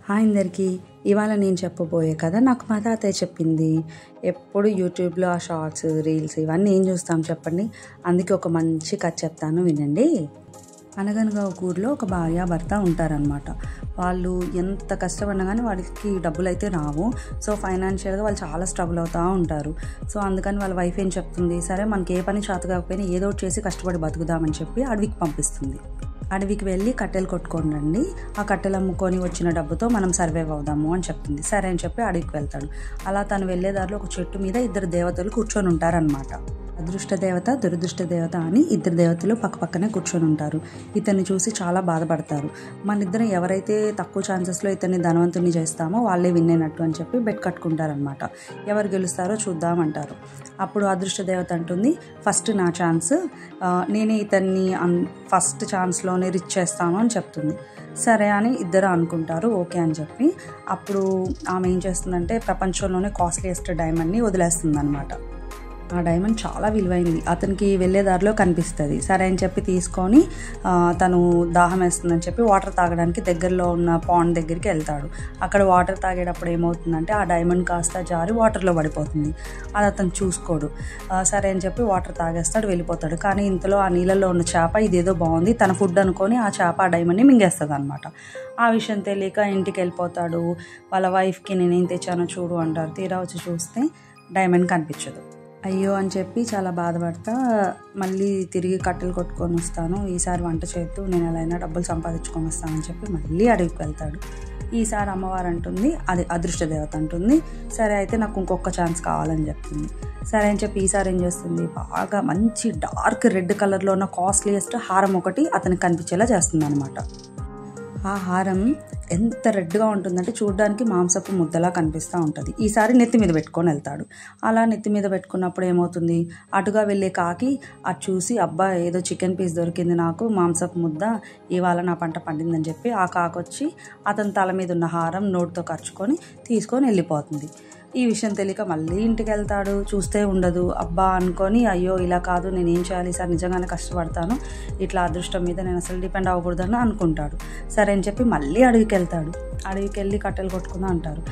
Hi అందరికీ. ఇవాళ నేను చెప్పబోయే కథ నాకు మా తాతయ్య చెప్పింది. ఎప్పుడు యూట్యూబ్లో ఆ షార్ట్స్, రీల్స్ ఇవన్నీ ఏం చూస్తాం చెప్పండి. అందుకే ఒక మంచి కథ చెప్తాను, వినండి. అనగనగా ఒక ఊరిలో ఒక భార్య భర్త ఉంటారనమాట. వాళ్ళు ఎంత కష్టపడినా కానీ వాడికి డబ్బులు అయితే రావు. సో ఫైనాన్షియల్గా వాళ్ళు చాలా స్ట్రగుల్ అవుతూ ఉంటారు. సో అందుకని వాళ్ళ వైఫ్ ఏం చెప్తుంది, సరే మనకి ఏ పని చేత కాకపోయినా ఏదో ఒకటి చేసి కష్టపడి బతుకుదామని చెప్పి అడవికి పంపిస్తుంది. అడవికి వెళ్ళి కట్టెలు కొట్టుకోండి, ఆ కట్టెలు అమ్ముకొని వచ్చిన డబ్బుతో మనం సర్వైవ్ అవుదాము అని చెప్తుంది. సరే అని చెప్పి అడవికి వెళ్తాడు. అలా తను వెళ్ళేదారిలో ఒక చెట్టు మీద ఇద్దరు దేవతలు కూర్చొని ఉంటారనమాట. అదృష్ట దేవత, దురదృష్ట దేవత అని ఇద్దరు దేవతలు పక్కపక్కనే కూర్చొని ఉంటారు. ఇతన్ని చూసి చాలా బాధపడతారు. మన ఇద్దరం ఎవరైతే తక్కువ ఛాన్సెస్లో ఇతన్ని ధనవంతుని చేస్తామో వాళ్ళే విన్నైనట్టు అని చెప్పి బెట్ కట్టుకుంటారనమాట. ఎవరు గెలుస్తారో చూద్దామంటారు. అప్పుడు అదృష్ట దేవత అంటుంది, ఫస్ట్ నా ఛాన్స్, నేనే ఇతన్ని ఫస్ట్ ఛాన్స్లోనే రిచ్ చేస్తాను అని చెప్తుంది. సరే అని ఇద్దరు అనుకుంటారు, ఓకే అని చెప్పి. అప్పుడు ఆమె ఏం చేస్తుందంటే ప్రపంచంలోనే కాస్ట్లీయెస్ట్ డైమండ్ని వదిలేస్తుంది అనమాట. ఆ డైమండ్ చాలా విలువైంది, అతనికి వెళ్ళేదారిలో కనిపిస్తుంది. సరే అని చెప్పి తీసుకొని తను దాహం వేస్తుందని చెప్పి వాటర్ తాగడానికి దగ్గరలో ఉన్న పాండ్ దగ్గరికి వెళ్తాడు. అక్కడ వాటర్ తాగేటప్పుడు ఏమవుతుందంటే ఆ డైమండ్ కాస్త జారి వాటర్లో పడిపోతుంది. అది అతను చూసుకోడు. సరే అని చెప్పి వాటర్ తాగేస్తాడు, వెళ్ళిపోతాడు. కానీ ఇంతలో ఆ నీళ్ళల్లో ఉన్న చేప ఇదేదో బాగుంది, తన ఫుడ్ అనుకొని ఆ చేప ఆ డైమండ్ని మింగేస్తుంది అనమాట. ఆ విషయం తెలియక ఇంటికి వెళ్ళిపోతాడు. వాళ్ళ వైఫ్కి నేనేం తెచ్చానో చూడు అంటారు. తీరా వచ్చి చూస్తే డైమండ్ కనిపించదు. అయ్యో అని చెప్పి చాలా బాధపడతా మళ్ళీ తిరిగి కట్టెలు కొట్టుకొని వస్తాను, ఈసారి వంట చేస్తూ నేను ఎలా అయినా డబ్బులు సంపాదించుకొని వస్తానని చెప్పి మళ్ళీ అడవికి వెళ్తాడు. ఈసారి అమ్మవారు అంటుంది, అది అదృష్ట దేవత అంటుంది, సరే అయితే నాకు ఇంకొక ఛాన్స్ కావాలని చెప్తుంది. సరే అని చెప్పి ఈసారి ఏం చేస్తుంది, బాగా మంచి డార్క్ రెడ్ కలర్లో ఉన్న కాస్ట్లీయెస్ట్ హారం ఒకటి అతనికి కనిపించేలా చేస్తుంది అనమాట. ఆ హారం ఎంత రెడ్గా ఉంటుందంటే చూడడానికి మాంసపు ముద్దలా కనిపిస్తూ ఉంటుంది. ఈసారి నెత్తి మీద పెట్టుకొని వెళ్తాడు. అలా నెత్తి మీద పెట్టుకున్నప్పుడు ఏమవుతుంది, అటుగా వెళ్ళే కాకి అది చూసి, అబ్బా ఏదో చికెన్ పీస్ దొరికింది నాకు, మాంసపు ముద్ద, ఇవాళ నా పంట పండిందని చెప్పి ఆ కాకొచ్చి అతని తల మీద ఉన్న హారం నోటితో ఖర్చుకొని తీసుకొని వెళ్ళిపోతుంది. ఈ విషయం తెలియక మళ్ళీ ఇంటికి వెళ్తాడు. చూస్తే ఉండదు. అబ్బా అనుకొని, అయ్యో ఇలా కాదు, నేను ఏం చేయాలి సార్, నిజంగానే కష్టపడతాను, ఇట్లా అదృష్టం మీద నేను అసలు డిపెండ్ అవ్వకూడదని అనుకుంటాడు. సరే అని చెప్పి మళ్ళీ అడవికి వెళ్తాడు. అడవికి వెళ్ళి కట్టెలు కొట్టుకుందాం అంటారు.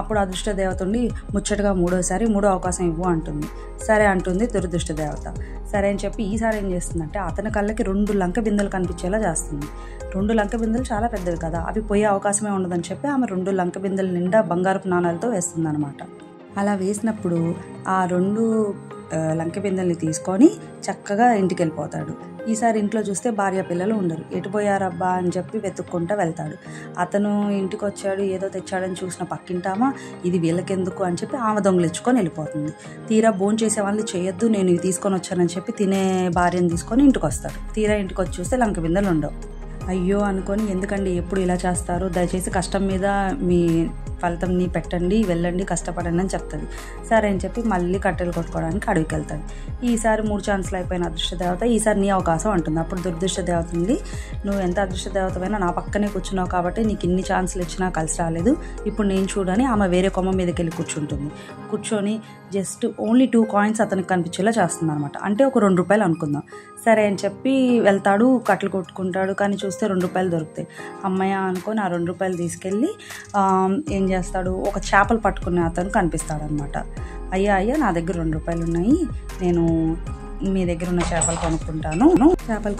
అప్పుడు అదృష్ట దేవత ఉండి ముచ్చటగా మూడో అవకాశం ఇవ్వు అంటుంది. సరే అంటుంది దురదృష్ట దేవత. సరే అని చెప్పి ఈసారి ఏం చేస్తుందంటే అతని కళ్ళకి 2 లంక బిందెలు కనిపించేలా చేస్తుంది. 2 లంక బిందెలు చాలా పెద్దవి కదా, అవి పోయే అవకాశమే ఉండదని చెప్పి ఆమె 2 లంక బిందెల నిండా బంగారపు నాణాలతో వేస్తుంది అనమాట. అలా వేసినప్పుడు ఆ 2 లంక బిందెల్ని తీసుకొని చక్కగా ఇంటికి వెళ్ళిపోతాడు. ఈసారి ఇంట్లో చూస్తే భార్య పిల్లలు ఉండరు. ఎటుపోయారబ్బా అని చెప్పి వెతుక్కుంటూ వెళ్తాడు. అతను ఇంటికి వచ్చాడు, ఏదో తెచ్చాడని చూసిన పక్కింటామా ఇది వీళ్ళకెందుకు అని చెప్పి ఆమె దొంగలించుకొని వెళ్ళిపోతుంది. తీరా భోంచేసే వాళ్ళు చేయొద్దు, నేను ఇవి తీసుకొని వచ్చానని చెప్పి తినే భార్యను తీసుకొని ఇంటికి వస్తాడు. తీరా ఇంటికి వచ్చి చూస్తే లంక బిందెలు ఉండవు. అయ్యో అనుకొని, ఎందుకండి ఎప్పుడు ఇలా చేస్తారు, దయచేసి కష్టం మీద మీ ఫలితంని పెట్టండి, వెళ్ళండి, కష్టపడండి అని చెప్తుంది. సరే అని చెప్పి మళ్ళీ కట్టెలు కొట్టుకోవడానికి అడవికి వెళ్తాడు. ఈసారి 3 ఛాన్సులు అయిపోయిన అదృష్ట దేవత ఈసారి నీ అవకాశం అంటుంది. అప్పుడు దురదృష్ట దేవత ఉంది, నువ్వు ఎంత అదృష్ట దేవతమైనా నా పక్కనే కూర్చున్నావు కాబట్టి నీకు ఇన్ని ఛాన్సులు ఇచ్చినా కలిసి రాలేదు, ఇప్పుడు నేను చూడని ఆమె వేరే కొమ్మ మీదకి వెళ్ళి కూర్చుంటుంది. కూర్చొని జస్ట్ ఓన్లీ 2 కాయిన్స్ అతనికి కనిపించేలా చేస్తుంది అనమాట. అంటే ఒక ₹2 అనుకుందాం. సరే అని చెప్పి వెళ్తాడు, కట్టెలు కొట్టుకుంటాడు. కానీ చూస్తే ₹2 దొరుకుతాయి. అమ్మయ్య అనుకొని ఆ ₹2 తీసుకెళ్ళి ఏం చేస్తాడు, ఒక చేపలు పట్టుకునే అతను కనిపిస్తాడు అనమాట. అయ్యా నా దగ్గర ₹2 ఉన్నాయి, నేను మీ దగ్గర ఉన్న చేపలు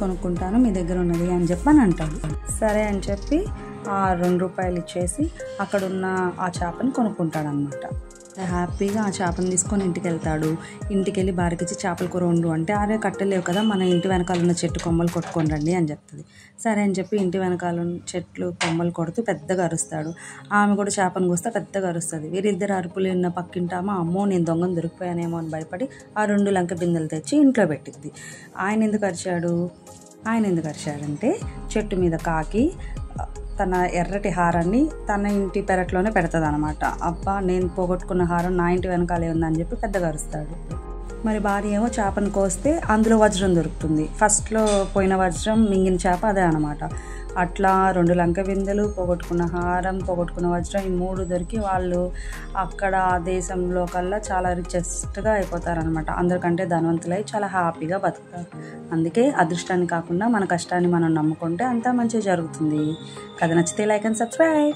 కొనుక్కుంటాను, మీ దగ్గర ఉన్నది అని చెప్పి అంటాడు. సరే అని చెప్పి ఆ ₹2 ఇచ్చేసి అక్కడున్న ఆ చేపని కొనుక్కుంటాడు అనమాట. హ్యాపీగా ఆ చేపను తీసుకొని ఇంటికి వెళ్తాడు. ఇంటికి వెళ్ళి భార్యకిచ్చి చేపల కూర వండు అంటే, అరే కట్టెలేవు కదా, మన ఇంటి వెనకాల ఉన్న చెట్టు కొమ్మలు కొట్టుకొని రండి అని చెప్తుంది. సరే అని చెప్పి ఇంటి వెనకాల ఉన్న చెట్లు కొమ్మలు కొడుతూ పెద్దగా అరుస్తాడు. ఆమె కూడా చేపను కోస్తే పెద్దగా అరుస్తుంది. వీరిద్దరు అరుపులు ఉన్న పక్కింటామా, అమ్మో నేను దొంగను దొరికిపోయానేమో అని భయపడి ఆ 2 లంక బిందెలు తెచ్చి ఇంట్లో పెట్టింది. ఆయన ఎందుకు అరిచాడంటే చెట్టు మీద కాకి తన ఎర్రటి హారాన్ని తన ఇంటి పెరట్లోనే పెడతాది అనమాట. అబ్బా నేను పోగొట్టుకున్న హారం నా ఇంటి వెనకాలే ఉందని చెప్పి పెద్దగా అరుస్తాడు. మరి భార్య ఏమో చేపను కోస్తే అందులో వజ్రం దొరుకుతుంది. ఫస్ట్లో పోయిన వజ్రం, మింగిన చేప అదే అనమాట. అట్లా 2 లంక బిందెలు, పోగొట్టుకున్న హారం, పోగొట్టుకున్న వజ్రం, ఈ 3 దొరికి వాళ్ళు అక్కడ ఆ దేశంలో కల్లా చాలా రిచెస్ట్గా అయిపోతారనమాట. అందరికంటే ధనవంతులై చాలా హ్యాపీగా బతుకుతారు. అందుకే అదృష్టాన్ని కాకుండా మన కష్టాన్ని మనం నమ్ముకుంటే అంతా మంచిగా జరుగుతుంది. కథ నచ్చితే లైక్ అండ్ సబ్స్క్రైబ్.